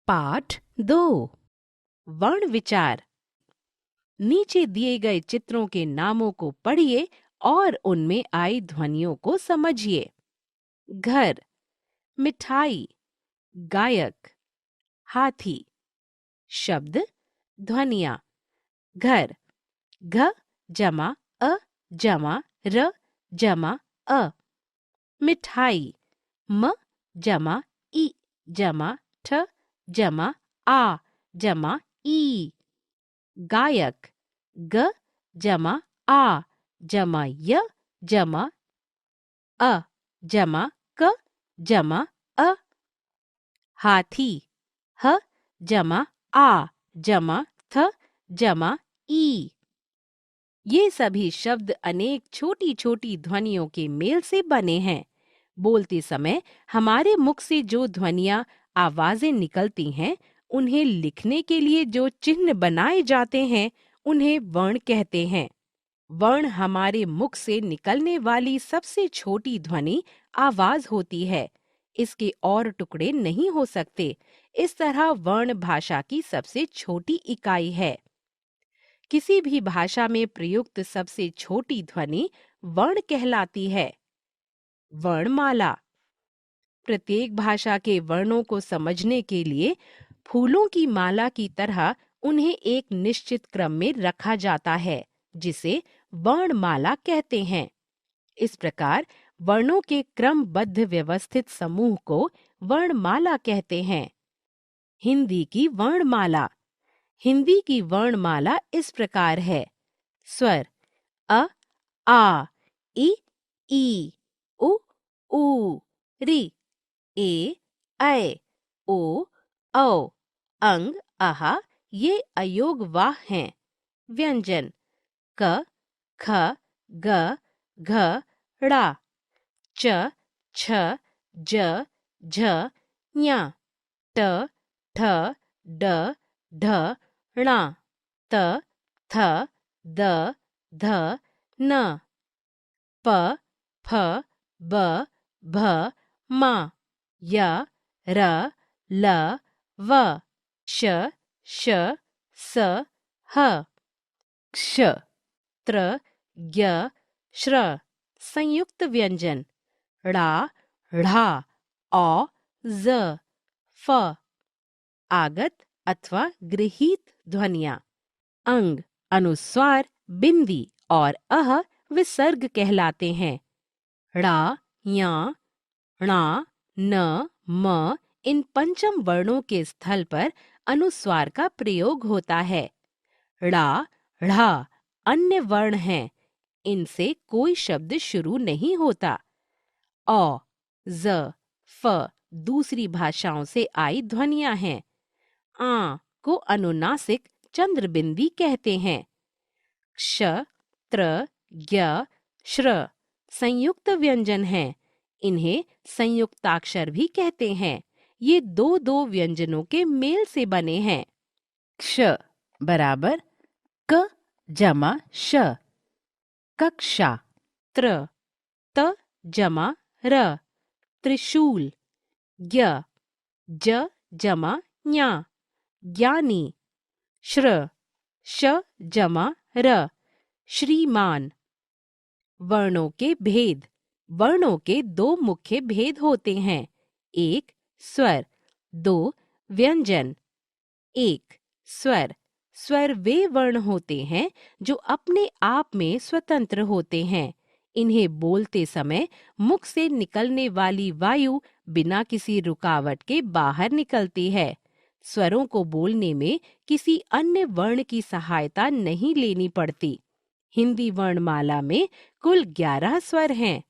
पाठ 2 वर्ण विचार। नीचे दिए गए चित्रों के नामों को पढ़िए और उनमें आई ध्वनियों को समझिए। घर, मिठाई, गायक, हाथी। शब्द, ध्वनियाँ। घर, घ जमा अ जमा र जमा अ। मिठाई, म जमा ई जमा ठ जमा आ जमा ई। गायक, ग जमा आ जमा य जमा अ जमा क जमा अ। हाथी, ह जमा आ जमा थ जमा ई। ये सभी शब्द अनेक छोटी छोटी ध्वनियों के मेल से बने हैं। बोलते समय हमारे मुख से जो ध्वनियाँ आवाजें निकलती हैं, उन्हें लिखने के लिए जो चिन्ह बनाए जाते हैं, उन्हें वर्ण कहते हैं। वर्ण हमारे मुख से निकलने वाली सबसे छोटी ध्वनि आवाज होती है। इसके और टुकड़े नहीं हो सकते। इस तरह वर्ण भाषा की सबसे छोटी इकाई है। किसी भी भाषा में प्रयुक्त सबसे छोटी ध्वनि वर्ण कहलाती है। वर्णमाला। प्रत्येक भाषा के वर्णों को समझने के लिए फूलों की माला की तरह उन्हें एक निश्चित क्रम में रखा जाता है, जिसे वर्णमाला कहते हैं। इस प्रकार वर्णों के क्रमबद्ध व्यवस्थित समूह को वर्णमाला कहते हैं। हिंदी की वर्णमाला। हिंदी की वर्णमाला इस प्रकार है। स्वर, अ आ इ ई उ ऊ रि ए ऐ ओ औ अंग अह ये अयोग वाह हैं। व्यंजन, क ख ग घ ड़ा च छ ज झ ञ ट ठ ड ढ ण त थ द ध न प फ ब भ म य र ल व श श स ह क्ष त्र ज्ञ श्र। संयुक्त व्यंजन, ड़ा ढ़ा औ ज फ। आगत अथवा गृहीत ध्वनियाँ। अंग, अनुस्वार, बिंदी और अह विसर्ग कहलाते हैं। ड़ा, या, णा, न, म इन पंचम वर्णों के स्थल पर अनुस्वार का प्रयोग होता है। ड़ा, ढ़ा अन्य वर्ण हैं। इनसे कोई शब्द शुरू नहीं होता। औ, ज, फ दूसरी भाषाओं से आई ध्वनियाँ हैं। आ को अनुनासिक चंद्रबिंदी कहते हैं। क्ष, त्र, ज्ञ, श्र संयुक्त व्यंजन हैं। इन्हें संयुक्ताक्षर भी कहते हैं। ये दो दो व्यंजनों के मेल से बने हैं। क्ष बराबर क जमा श, कक्षा। त्र, त जमा र, त्रिशूल। ज्ञ, ज जमा ञा, ज्ञानी। श्र, श जमा र, श्रीमान। वर्णों के भेद। वर्णों के दो मुख्य भेद होते हैं। एक, स्वर। दो, व्यंजन। एक, स्वर। स्वर वे वर्ण होते हैं जो अपने आप में स्वतंत्र होते हैं। इन्हें बोलते समय मुख से निकलने वाली वायु बिना किसी रुकावट के बाहर निकलती है। स्वरों को बोलने में किसी अन्य वर्ण की सहायता नहीं लेनी पड़ती। हिंदी वर्णमाला में कुल 11 स्वर हैं।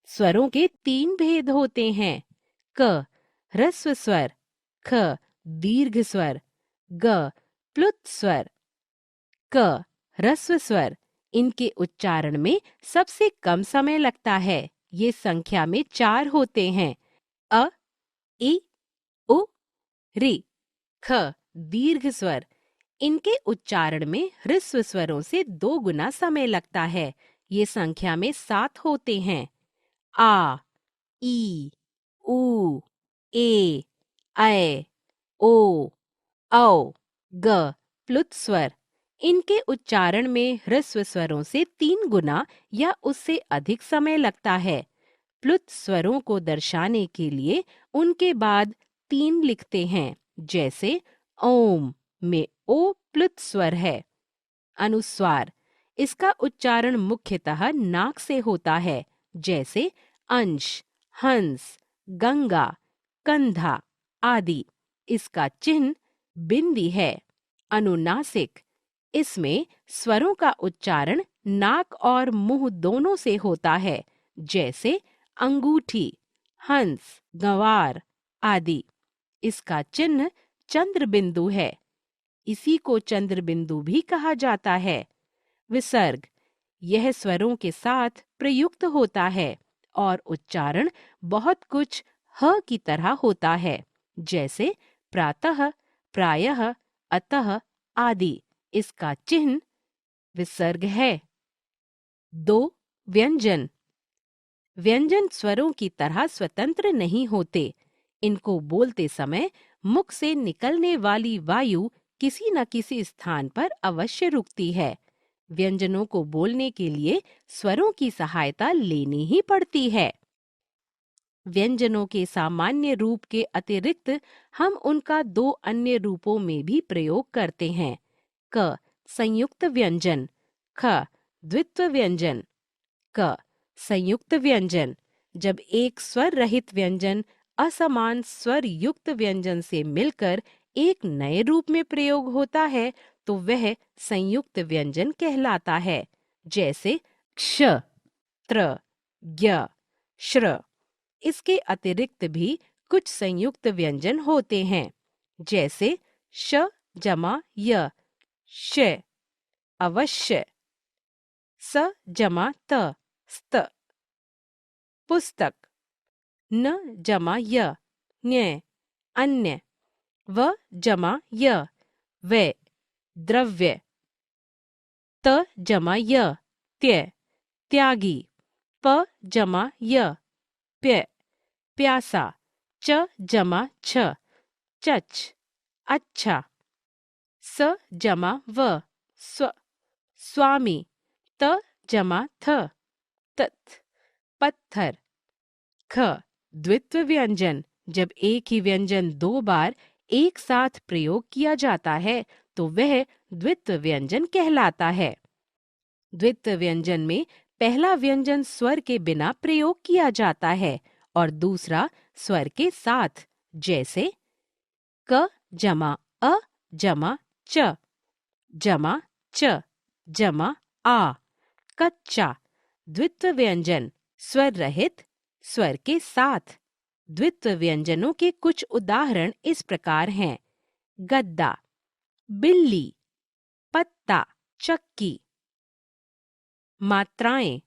स्वरों के 3 भेद होते हैं। क ह्रस्व स्वर, ख दीर्घ स्वर, ग प्लुत स्वर। क ह्रस्व स्वर, इनके उच्चारण में सबसे कम समय लगता है। ये संख्या में 4 होते हैं। अ, इ, उ, रि। ख दीर्घ स्वर, इनके उच्चारण में ह्रस्व स्वरों से 2 गुना समय लगता है। ये संख्या में 7 होते हैं। आ, ई, उ, ए, ऐ, ओ, औ, ग प्लुत स्वर। इनके उच्चारण में ह्रस्व स्वरों से 3 गुना या उससे अधिक समय लगता है। प्लुत स्वरों को दर्शाने के लिए उनके बाद 3 लिखते हैं, जैसे ओम में ओ प्लुत स्वर है। अनुस्वार, इसका उच्चारण मुख्यतः नाक से होता है, जैसे अंश, हंस, गंगा, कंधा आदि। इसका चिन्ह बिंदी है। अनुनासिक, इसमें स्वरों का उच्चारण नाक और मुंह दोनों से होता है, जैसे अंगूठी, हंस, गंवार आदि। इसका चिन्ह चंद्र बिंदु है। इसी को चंद्र बिंदु भी कहा जाता है। विसर्ग, यह स्वरों के साथ प्रयुक्त होता है और उच्चारण बहुत कुछ ह की तरह होता है, जैसे प्रातः, प्रायः, अतः आदि। इसका चिन्ह विसर्ग है। 2. व्यंजन। व्यंजन स्वरों की तरह स्वतंत्र नहीं होते। इनको बोलते समय मुख से निकलने वाली वायु किसी न किसी स्थान पर अवश्य रुकती है। व्यंजनों को बोलने के लिए स्वरों की सहायता लेनी ही पड़ती है। व्यंजनों के सामान्य रूप के अतिरिक्त हम उनका 2 अन्य रूपों में भी प्रयोग करते हैं। क संयुक्त व्यंजन, ख द्वित्व व्यंजन। क संयुक्त व्यंजन, जब एक स्वर रहित व्यंजन असमान स्वर युक्त व्यंजन से मिलकर एक नए रूप में प्रयोग होता है तो वह संयुक्त व्यंजन कहलाता है, जैसे क्ष, त्र, ज्ञ, श्र। इसके अतिरिक्त भी कुछ संयुक्त व्यंजन होते हैं, जैसे श जमा य, श, अवश्य, स जमा त, स्त, पुस्तक, न जमा य, न्य, अन्य, व जमा य, वे, द्रव्य, त जमा य, त्य, त्यागी, प जमा य, प्य, प्यासा, च जमा छ, चच, अच्छा, स जमा व, स्व, स्वामी, त जमा थ, तत्, पत्थर। ख द्वित्व व्यंजन, जब एक ही व्यंजन 2 बार एक साथ प्रयोग किया जाता है तो वह द्वित्व व्यंजन कहलाता है। द्वित्व व्यंजन में पहला व्यंजन स्वर के बिना प्रयोग किया जाता है और दूसरा स्वर के साथ, जैसे क जमा अ जमा च, जमा च, जमा आ। कच्चा द्वित्व व्यंजन, स्वर रहित स्वर के साथ। द्वित्व व्यंजनों के कुछ उदाहरण इस प्रकार हैं: गद्दा, बिल्ली, पत्ता, चक्की। मात्राएं।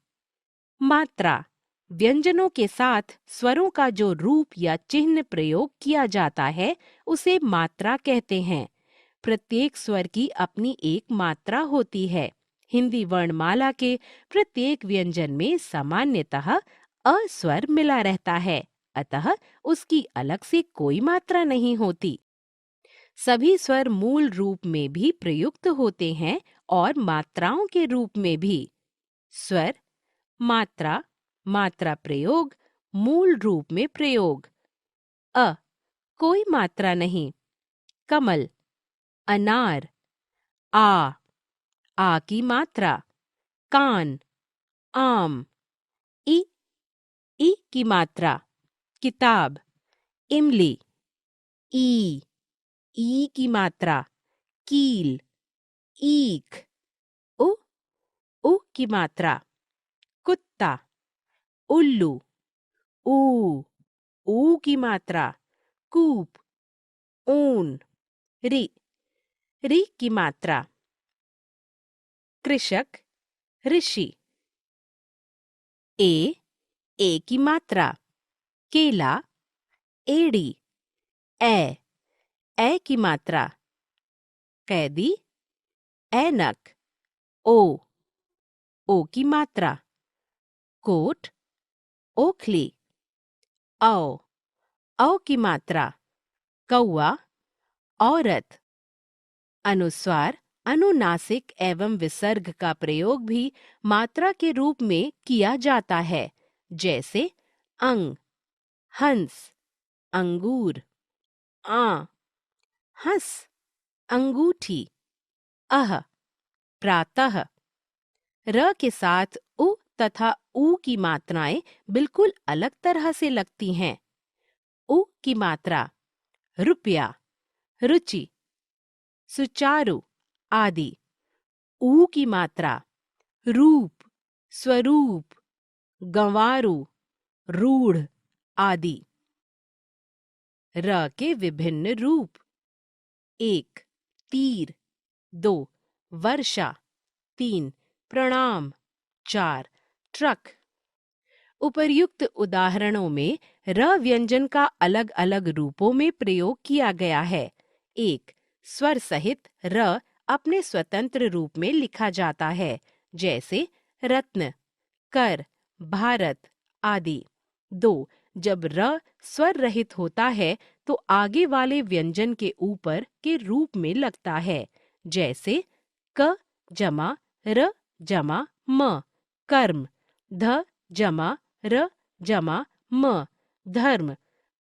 मात्रा, व्यंजनों के साथ स्वरों का जो रूप या चिन्ह प्रयोग किया जाता है उसे मात्रा कहते हैं। प्रत्येक स्वर की अपनी एक मात्रा होती है। हिंदी वर्णमाला के प्रत्येक व्यंजन में सामान्यतः अ स्वर मिला रहता है, अतः उसकी अलग से कोई मात्रा नहीं होती। सभी स्वर मूल रूप में भी प्रयुक्त होते हैं और मात्राओं के रूप में भी। स्वर, मात्रा, मात्रा प्रयोग, मूल रूप में प्रयोग। अ, कोई मात्रा नहीं। कमल, अनार, आ की मात्रा। कान, आम। ई की मात्रा। किताब, इमली। ई की मात्रा। कील, ईख। उ की मात्रा। कुत्ता, उल्लू। ऊ की मात्रा। कूप, ऊन। री की मात्रा। कृषक, ऋषि। ए की मात्रा। केला, एड़ी। ए की मात्रा। कैदी, ऐनक। ओ की मात्रा। कोट, ओखली। औ की मात्रा। कौआ, औरत। अनुस्वार, अनुनासिक एवं विसर्ग का प्रयोग भी मात्रा के रूप में किया जाता है, जैसे अंग, हंस, अंगूर, आ, हंस, अंगूठी, अह, प्रातः। र के साथ उ तथा ऊ की मात्राएं बिल्कुल अलग तरह से लगती हैं। उ की मात्रा रुपया, रुचि, सुचारु आदि। ऊ की मात्रा रूप, स्वरूप, गंवारू, रूढ़ आदि। र के विभिन्न रूप: 1. तीर, 2. वर्षा, 3. प्रणाम, 4. ट्रक। उपर्युक्त उदाहरणों में र व्यंजन का अलग अलग रूपों में प्रयोग किया गया है। 1. स्वर सहित र अपने स्वतंत्र रूप में लिखा जाता है, जैसे रत्न, कर, भारत आदि। 2. जब र स्वर रहित होता है तो आगे वाले व्यंजन के ऊपर के रूप में लगता है, जैसे क जमा र जमा म, कर्म, ध जमा र जमा म, धर्म,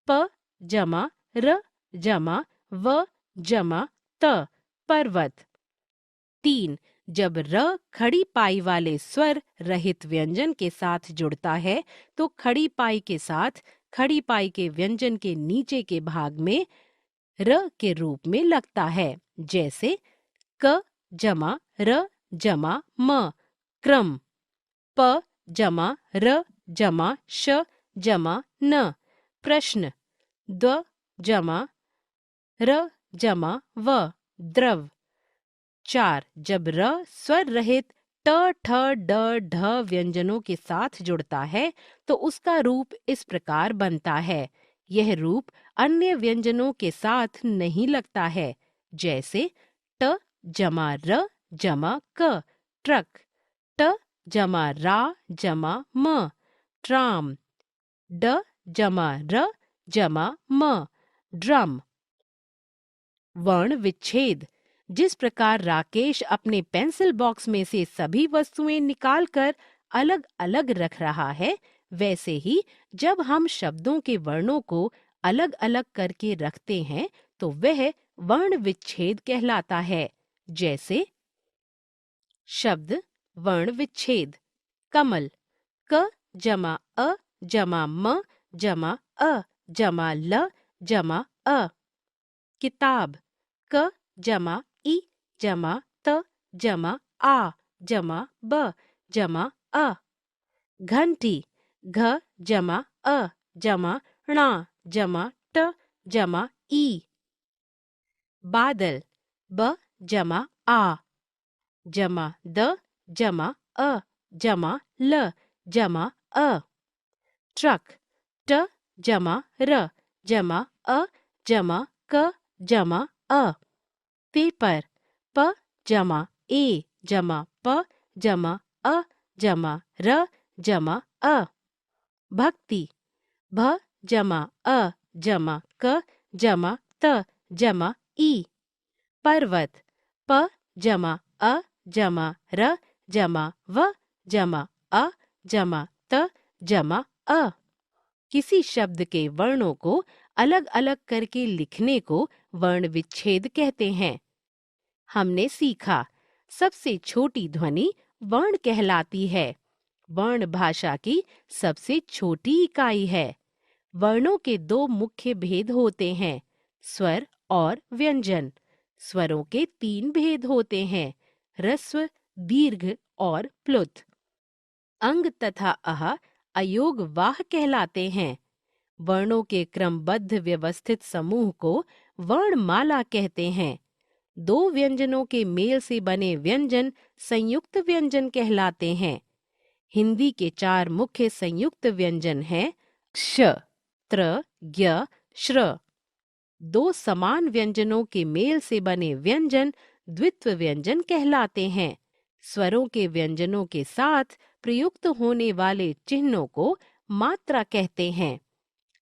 प जमा र जमा व जमा त, पर्वत। 3. जब र खड़ी पाई वाले स्वर रहित व्यंजन के साथ जुड़ता है तो खड़ी पाई के साथ खड़ी पाई के व्यंजन के नीचे के भाग में र के रूप में लगता है, जैसे क जमा र जमा म, क्रम, प जमा र जमा श जमा न, प्रश्न, द जमा र जमा व, द्रव। 4. जब र स्वर रहित ट ठ ड ढ व्यंजनों के साथ जुड़ता है तो उसका रूप इस प्रकार बनता है। यह रूप अन्य व्यंजनों के साथ नहीं लगता है, जैसे ट जमा र जमा क, ट्रक, ट जमा रा जमा म, ट्राम, ड जमा र जमा म, ड्रम। वर्ण विच्छेद: जिस प्रकार राकेश अपने पेंसिल बॉक्स में से सभी वस्तुएं निकालकर अलग अलग रख रहा है, वैसे ही जब हम शब्दों के वर्णों को अलग अलग करके रखते हैं तो वह वर्ण विच्छेद कहलाता है। जैसे शब्द वर्ण विच्छेद: कमल, क जमा अ जमा म जमा अ जमा ल जमा अ। किताब, क जमा ई जमा त जमा आ जमा ब जमा अ। घंटी, घ जमा अ जमा णा जमा ट जमा ई। बादल, ब जमा आ जमा द जमा अ जमा ल जमा अ। ट्रक, ट जमा र जमा अ जमा क जमा अ। पेपर, प जमा ए जमा प जमा अ जमा र जमा अ। भक्ति, भ जमा अ जमा क जमा त जमा ई। पर्वत, प जमा अ जमा र जमा व जमा अ जमा त जमा अ। किसी शब्द के वर्णों को अलग अलग करके लिखने को वर्ण विच्छेद कहते हैं। हमने सीखा, सबसे छोटी ध्वनि वर्ण कहलाती है। वर्ण भाषा की सबसे छोटी इकाई है। वर्णों के दो मुख्य भेद होते हैं, स्वर और व्यंजन। स्वरों के 3 भेद होते हैं, ह्रस्व, दीर्घ और प्लुत। अंग तथा अह अयोग वाह कहलाते हैं। वर्णों के क्रमबद्ध व्यवस्थित समूह को वर्णमाला कहते हैं। 2 व्यंजनों के मेल से बने व्यंजन संयुक्त व्यंजन कहलाते हैं। हिंदी के 4 मुख्य संयुक्त व्यंजन हैं क्ष, त्र, ज्ञ, श्र। 2 समान व्यंजनों के मेल से बने व्यंजन द्वित्व व्यंजन कहलाते हैं। स्वरों के व्यंजनों के साथ प्रयुक्त होने वाले चिन्हों को मात्रा कहते हैं।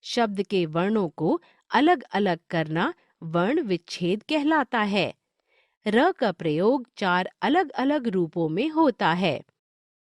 शब्द के वर्णों को अलग अलग करना वर्ण विच्छेद कहलाता है। र का प्रयोग 4 अलग अलग रूपों में होता है।